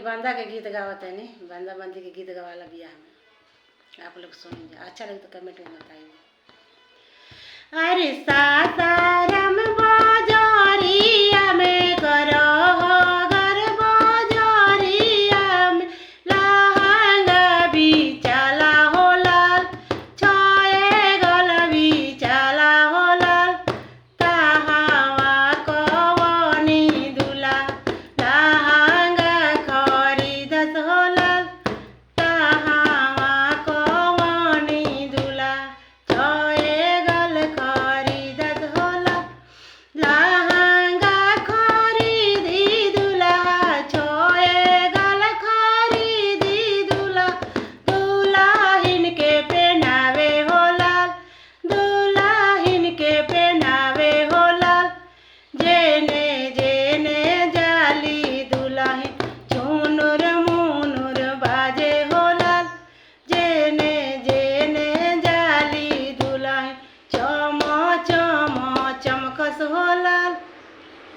बंदा के गीत गावत है नहीं, बंदा बंदी के गीत गवाला बियाह में, आप लोग सुनेंगे, अच्छा लगे तो कमेंट में बताइए। अरे सासारा